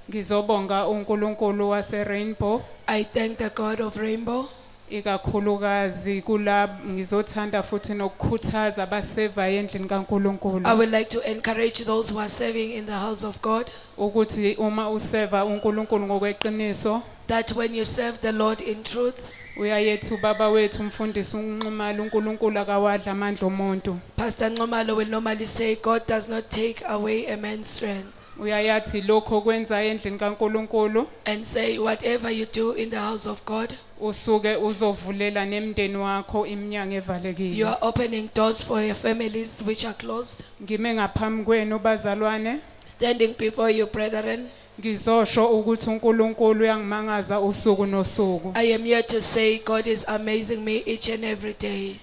Ngizobonga uNkulunkulu wase Rainbow I thank the God of Rainbow. ikakhulukazi kulabo ngizothanda futhi nokukhuthaza abaseva endlini kaNkulunkulu I would like to encourage those who are serving in the house of God ukuthi uma useva uNkulunkulu ngokweqiniso that when you serve the Lord in truth, uyayethu baba wethu umfundisi uNxumalo uNkulunkulu akawadla amandla omuntu Pastor Nxumalo will normally say, God does not take away a man's strength, uyayathi lokho kwenza endlini kaNkulunkulu and say, whatever you do in the house of God, usuke uzovulela nemndeni wakho iminyango you evalekile are opening doors for your families which are closed. ngime ngaphambi kwenu bazalwane Standing before you, brethren, ngizosho ukuthi uNkulunkulu uyangimangaza usuku nosuku I am here to say God is amazing me each and every day.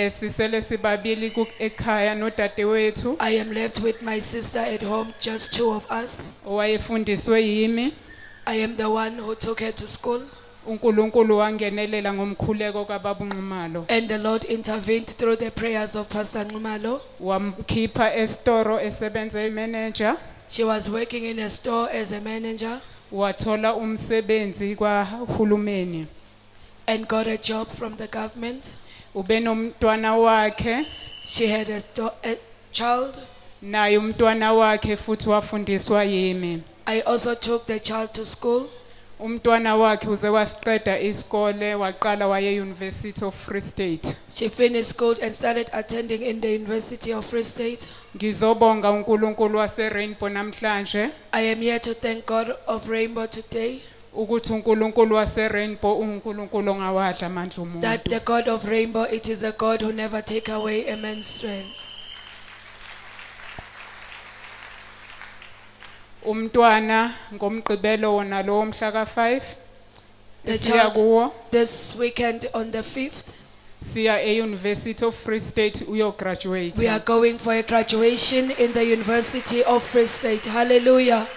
sisele sibabili ekhaya nodadewethu I am left with my sister at home, just two of us. owayefundiswe yimi I am the one who took her to school, uNkulunkulu wangenelela ngomkhuleko kaBaba uNxumalo and the Lord intervened through the prayers of Pastor Nxumalo. wamkhipha estoro esebenza imanager She was working in a store as a manager wathola umsebenzi kwaHulumeni and got a job from the government. ubenomntwana wakhe She had a child. naye umntwana wakhe futhi wafundiswa yimi I also took the child to school. umntwana wakhe uze wasiqeda isikole waqala waye University of Free State She finished school and started attending in the University of Free State. ngizobonga uNkulunkulu wase Rainbow namhlanje I am here to thank God of Rainbow today, ukuthi uNkulunkulu wase Rainbow uNkulunkulu ongawadla amandla omuntu that the God of Rainbow, it is a God who never take away a man's strength. umntwana ngomgqibelo wona lo mhla ka5 The siya child kuwo this weekend on the 5th, siya eUniversity of Free State uyo graduate we are going for a graduation in the University of Free State. Hallelujah.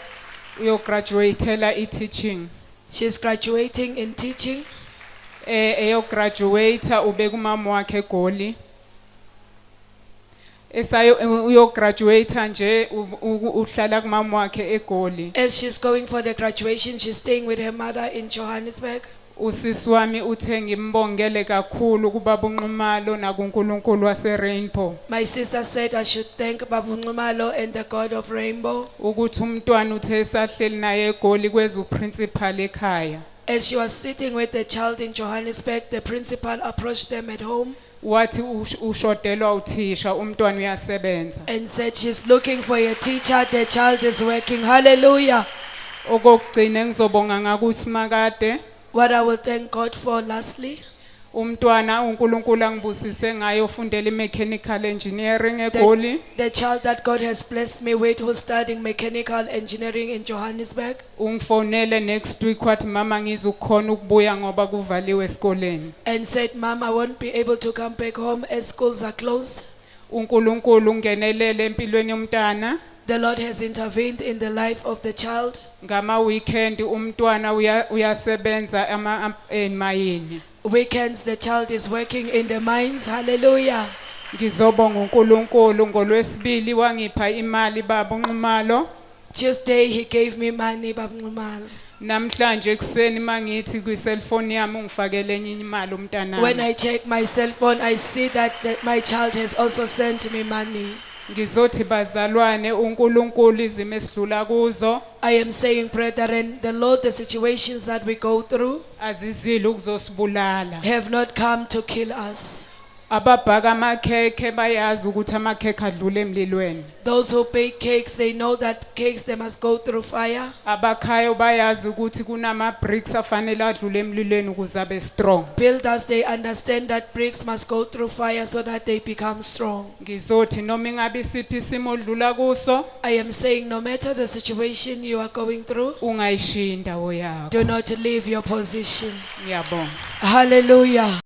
uyo graduatela teaching She's graduating in teaching. eyo graduate ubeka umama wakhe eGoli esayo uyo graduate nje uhlala kumama wakhe eGoli As she's going for the graduation, she's staying with her mother in Johannesburg. usisi wami uthe ngimbongele kakhulu kuBaba uNxumalo nakuNkulunkulu wase Rainbow My sister said I should thank Babu Nxumalo and the God of Rainbow. ukuthi umntwana uthe esahleli naye eGoli kweza uprincipal ekhaya As she was sitting with the child in Johannesburg, the principal approached them at home wathi ushodelwa uthisha umntwana uyasebenza and said she's looking for a teacher, the child is working. Hallelujah. okugcina ngizobonga ngakusimakade What I will thank God for lastly, umntwana uNkulunkulu angibusise ngayo ufundela mechanical engineering eGoli the child that God has blessed me with who's studying mechanical engineering in Johannesburg, ungifonele next week wathi mama ngizukhona ukubuya ngoba kuvaliwe esikoleni and said, Mom, I won't be able to come back home as schools are closed. uNkulunkulu ungenelele empilweni yomntana The Lord has intervened in the life of the child. ngama weekend umntwana uyasebenza emayini Weekends, the child is working in the mines. Hallelujah. ngizobonga uNkulunkulu ngolwesibili wangipha imali baba uNxumalo Tuesday, he gave me money, Babu Nxumalo. namhlanje ekseni mangithi kwi cellphone yami ungifakele enye imali umntana When I check my cell phone, I see that my child has also sent me money. ngizothi bazalwane uNkulunkulu izimo esidlula kuzo I am saying, brethren, the Lord, the situations that we go through azizile ukuzosibulala have not come to kill us. ababhaka amakhekhe bayazi ukuthi amakhekhe adlula emlilweni Those who bake cakes, they know that cakes, they must go through fire. abakhayo bayazi ukuthi kunama bricks afanele adlule emlilweni ukuze abe strong Builders, they understand that bricks must go through fire so that they become strong. ngizothi noma ingabe isiphi isimo odlula kuso I am saying, no matter the situation you are going through, ungayishiya indawo yakho do not leave your position. ngiyabonga Hallelujah.